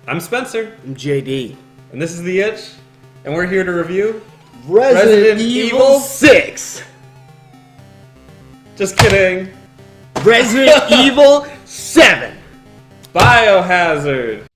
I'm Spencer. I'm JD. And this is The Itch. And we're here to review Resident Evil 6. Just kidding. Resident Evil 7. Biohazard.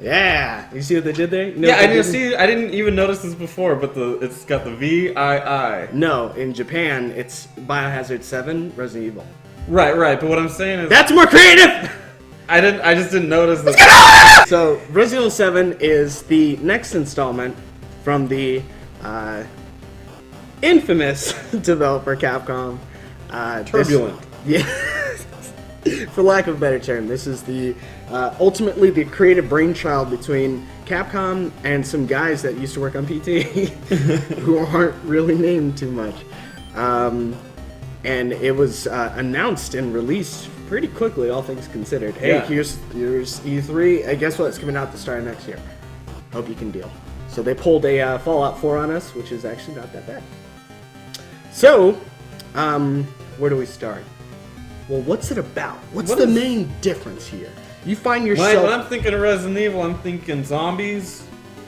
Yeah, you see what they did there? You know Yeah, what I they didn't did? see. I didn't even notice this before, but it's got the VII. No, in Japan, it's Biohazard 7, Resident Evil. Right. But what I'm saying is, That's more creative! I just didn't notice that. So, Resident Evil 7 is the next installment from the infamous developer Capcom. Turbulent. Yeah. For lack of a better term, this is the ultimately the creative brainchild between Capcom and some guys that used to work on PT who aren't really named too much. And it was announced and released pretty quickly, all things considered. Hey, Yeah. here's E3. Guess what? It's coming out the start of next year. Hope you can deal. So they pulled a Fallout 4 on us, which is actually not that bad. So, where do we start? Well, what's it about? What's the main difference here? You find yourself... When I'm thinking of Resident Evil, I'm thinking zombies.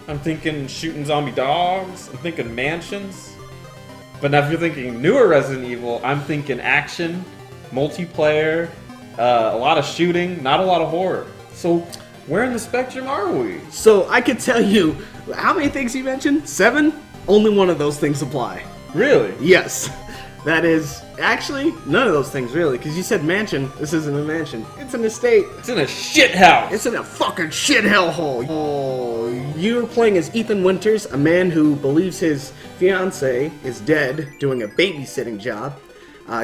I'm thinking shooting zombie dogs. I'm thinking mansions. But now if you're thinking newer Resident Evil, I'm thinking action, multiplayer, a lot of shooting, not a lot of horror. So where in the spectrum are we? So I could tell you, how many things you mentioned? 7? Only one of those things apply. Really? Yes. That is, actually, none of those things really, because you said mansion. This isn't a mansion. It's an estate. It's in a shit house. It's in a fucking shit hellhole. Oh, you're playing as Ethan Winters, a man who believes his fiance is dead, doing a babysitting job.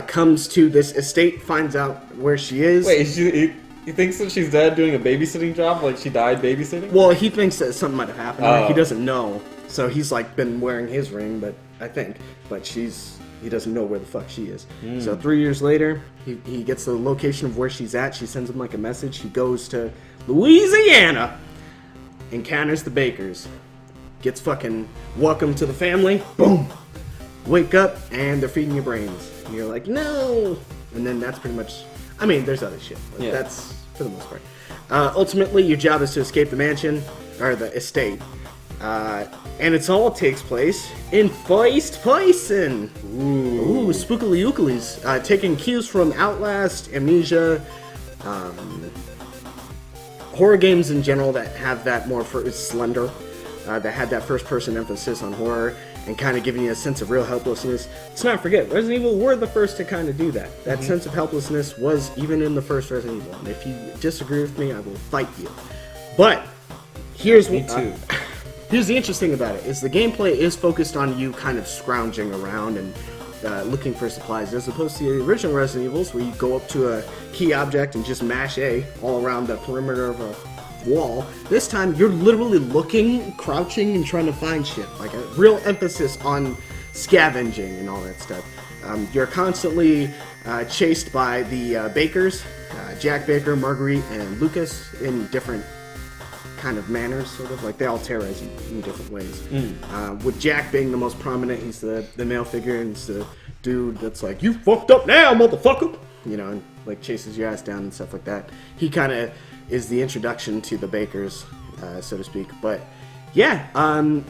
Comes to this estate, finds out where she is. Wait, he thinks that she's dead doing a babysitting job? Like she died babysitting? Well, he thinks that something might have happened. Oh. He doesn't know. So he's like been wearing his ring, but he doesn't know where the fuck she is. So 3 years later, he gets the location of where she's at. She sends him like a message. He goes to Louisiana, encounters the Bakers, gets fucking welcome to the family. Boom! Wake up and they're feeding you brains. And you're like, no! And then that's pretty much... I mean, there's other shit, but Yeah. that's for the most part. Ultimately, your job is to escape the mansion, or the estate. And it all takes place in Feist Poison. Ooh, spookily ookilies. Taking cues from Outlast, Amnesia, horror games in general that have that more Slender, that had that first-person emphasis on horror and kind of giving you a sense of real helplessness. Let's not forget, Resident Evil were the first to kind of do that. That sense of helplessness was even in the first Resident Evil. And if you disagree with me, I will fight you. But here's Me too. Here's the interesting about it, is the gameplay is focused on you kind of scrounging around and looking for supplies, as opposed to the original Resident Evils, where you go up to a key object and just mash A all around the perimeter of a wall. This time, you're literally looking, crouching, and trying to find shit. Like a real emphasis on scavenging and all that stuff. You're constantly chased by the Bakers, Jack Baker, Marguerite, and Lucas in different kind of manners, sort of like they all terrorize you in different ways. With Jack being the most prominent, he's the male figure, and it's the dude that's like, you fucked up now, motherfucker, and like chases your ass down and stuff like that. He kind of is the introduction to the Bakers, so to speak. But yeah,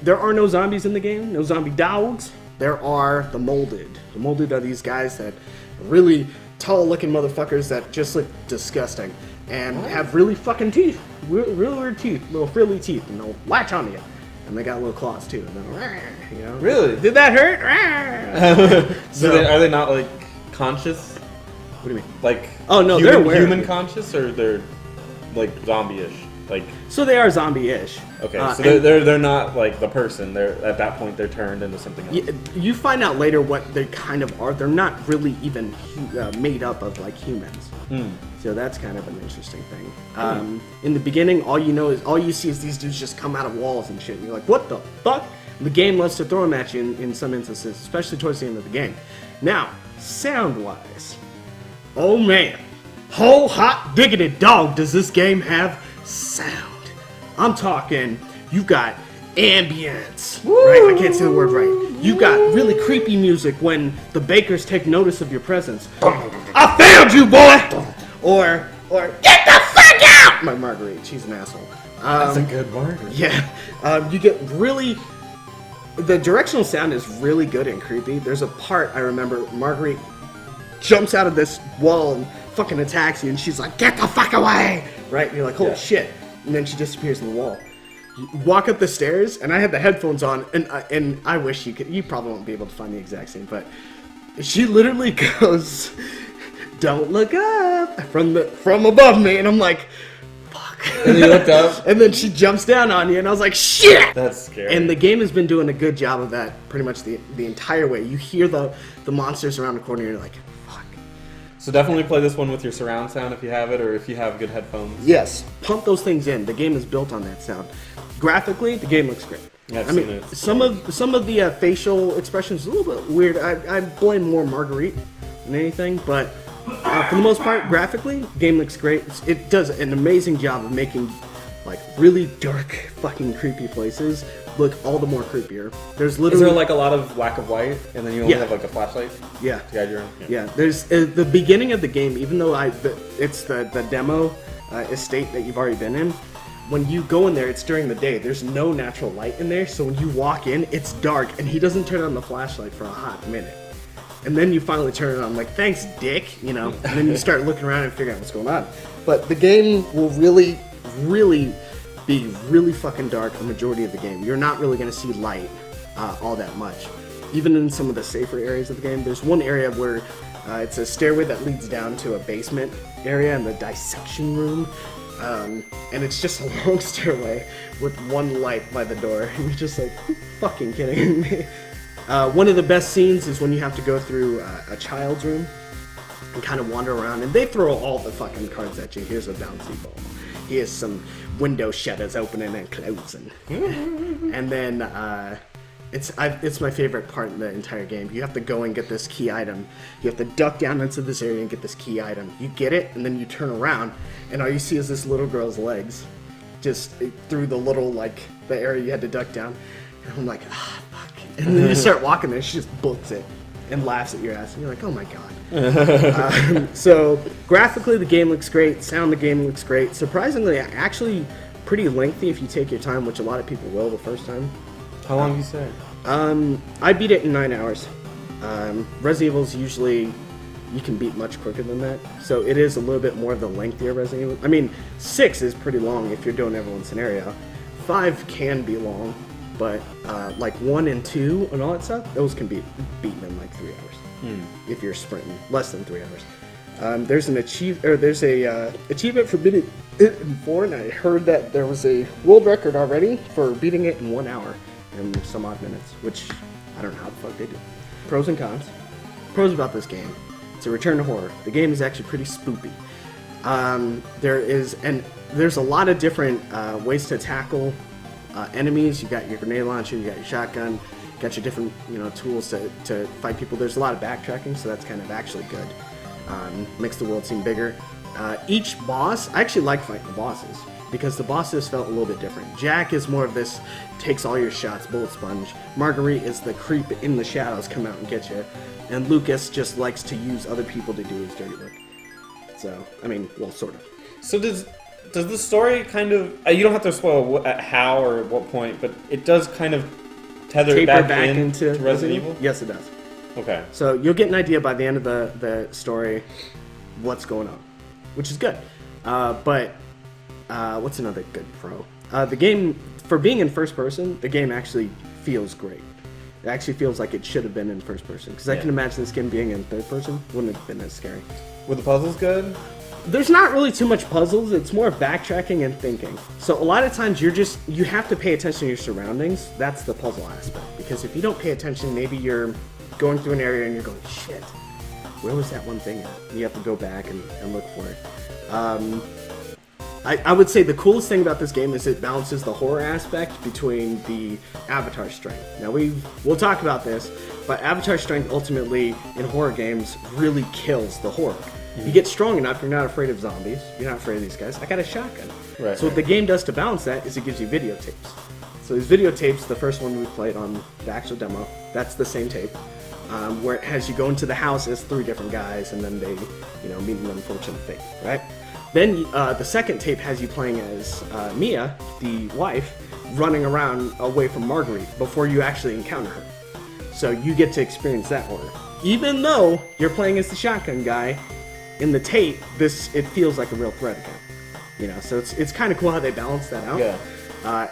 there are no zombies in the game, no zombie dogs. There are the Molded. The Molded are these guys that are really tall looking motherfuckers that just look disgusting and have really fucking teeth. Really weird teeth, little frilly teeth, and they'll latch onto you. And they got little claws too. And they'll, Really? Did that hurt? So are they not like conscious? What do you mean? Like Oh no, they're aware. Human conscious, or they're like zombie-ish? Like So they are zombie-ish. okay, so they're not like the person. They're at that point they're turned into something else. You find out later what they kind of are. They're not really even made up of like humans. So that's kind of an interesting thing. In the beginning, all you see is these dudes just come out of walls and shit. And you're like, what the fuck? The game loves to throw them at you in some instances, especially towards the end of the game. Now, sound-wise, oh man, whole hot diggity dog does this game have sound. I'm talking, you got ambience, right? I can't say the word right. You got really creepy music when the bakers take notice of your presence. I found you, boy! Or get the fuck out! My Marguerite, she's an asshole. That's a good Marguerite. Yeah, you get really... The directional sound is really good and creepy. There's a part, I remember, Marguerite jumps out of this wall and fucking attacks you, and she's like, get the fuck away! Right? And you're like, holy shit. And then she disappears in the wall. You walk up the stairs, and I had the headphones on, and I wish you probably won't be able to find the exact scene, but she literally goes, don't look up, from above me, and I'm like, fuck. And you looked up? And then she jumps down on you, and I was like, shit! That's scary. And the game has been doing a good job of that pretty much the entire way. You hear the monsters around the corner, and you're like, fuck. So definitely play this one with your surround sound if you have it, or if you have good headphones. Yes, pump those things in. The game is built on that sound. Graphically, the game looks great. Yeah, I mean, some of the facial expressions are a little bit weird. I blame more Marguerite than anything, but for the most part, graphically, the game looks great. It does an amazing job of making like really dark, fucking creepy places look all the more creepier. There's literally is there like a lot of black and white, and then you only have like a flashlight? Yeah. To guide you around? Yeah. There's the beginning of the game, even though it's the demo estate that you've already been in. When you go in there, it's during the day. There's no natural light in there, so when you walk in, it's dark, and he doesn't turn on the flashlight for a hot minute. And then you finally turn it on. I'm like, thanks, dick, you know? And then you start looking around and figure out what's going on. But the game will really, really be really fucking dark a majority of the game. You're not really going to see light all that much. Even in some of the safer areas of the game, there's one area where it's a stairway that leads down to a basement area in the dissection room. And it's just a long stairway with one light by the door. And you're just like, are you fucking kidding me? One of the best scenes is when you have to go through a child's room and kind of wander around. And they throw all the fucking cards at you. Here's a bouncy ball. Here's some window shutters opening and closing. And then it's my favorite part in the entire game. You have to go and get this key item. You have to duck down into this area and get this key item. You get it, and then you turn around, and all you see is this little girl's legs just through the little, like, the area you had to duck down. And I'm like, ah, fuck. And then you start walking there, she just books it and laughs at your ass, and you're like, oh my god. So, graphically, the game looks great. Sound, the game looks great. Surprisingly, actually pretty lengthy if you take your time, which a lot of people will the first time. How long do you say? I beat it in 9 hours. Resident Evil's usually, you can beat much quicker than that. So it is a little bit more of the lengthier Resident Evil. I mean, 6 is pretty long if you're doing everyone's scenario. 5 can be long, but like 1 and 2 and all that stuff, those can be beaten in like 3 hours. If you're sprinting, less than 3 hours. There's an achievement for beating it in 4, and I heard that there was a world record already for beating it in 1 hour and some odd minutes, which I don't know how the fuck they do. Pros and cons. Pros about this game. It's a return to horror. The game is actually pretty spoopy. There's a lot of different ways to tackle enemies. You got your grenade launcher, you got your shotgun, you got your different tools to fight people. There's a lot of backtracking, so that's kind of actually good. Makes the world seem bigger. Each boss, I actually like fighting the bosses because the bosses felt a little bit different. Jack is more of this, takes all your shots, bullet sponge. Marguerite is the creep in the shadows, come out and get you. And Lucas just likes to use other people to do his dirty work. So, I mean, well, sort of. So does the story kind of, you don't have to spoil how or at what point, but it does kind of tether Taper back into Resident Evil? Yes, it does. Okay. So you'll get an idea by the end of the story what's going on, which is good. But what's another good pro? The game, for being in first person, the game actually feels great. It actually feels like it should have been in first person. Because I can imagine this game being in third person wouldn't have been as scary. Were the puzzles good? There's not really too much puzzles. It's more backtracking and thinking. So a lot of times you have to pay attention to your surroundings. That's the puzzle aspect. Because if you don't pay attention, maybe you're going through an area and you're going, shit, where was that one thing at? You have to go back and look for it. I would say the coolest thing about this game is it balances the horror aspect between the avatar strength. Now we'll talk about this, but avatar strength ultimately in horror games really kills the horror. You get strong enough, you're not afraid of zombies, you're not afraid of these guys. I got a shotgun. Right, so what the game does to balance that is it gives you videotapes. So these videotapes, the first one we played on the actual demo, that's the same tape, where it has you go into the house as 3 different guys, and then they, meet an unfortunate fate, right? Then the second tape has you playing as Mia, the wife, running around away from Marguerite before you actually encounter her. So you get to experience that horror. Even though you're playing as the shotgun guy, in the tape, it feels like a real threat again. So it's kind of cool how they balance that out. Yeah.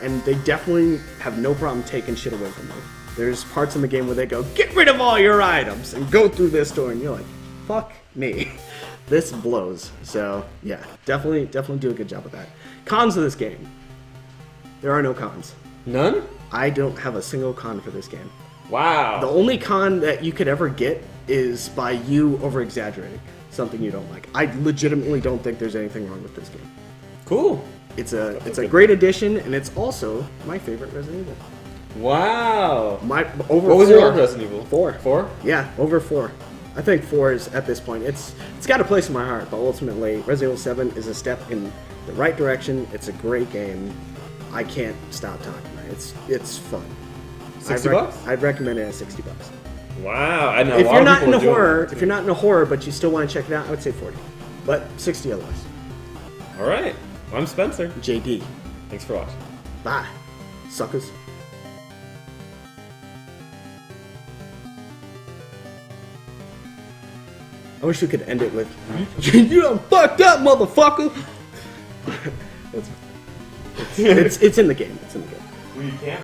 And they definitely have no problem taking shit away from you. There's parts in the game where they go, get rid of all your items and go through this door, and you're like, fuck me. This blows. So yeah, definitely do a good job with that. Cons of this game. There are no cons. None? I don't have a single con for this game. Wow. The only con that you could ever get is by you over-exaggerating something you don't like. I legitimately don't think there's anything wrong with this game. Cool. It's a great addition, and it's also my favorite Resident Evil. Wow. What was your old Resident Evil? 4. 4? Yeah, over 4. I think 4 is, at this point, it's got a place in my heart, but ultimately, Resident Evil 7 is a step in the right direction. It's a great game. I can't stop talking about it. It's fun. $60? I'd recommend it at $60. Wow. I know. If you're not into horror, but you still want to check it out, I would say 40. But 60 or less. All right. I'm Spencer. JD. Thanks for watching. Bye, suckers. I wish we could end it with, you done fucked up, motherfucker! It's in the game. It's in the game. Well, you can't.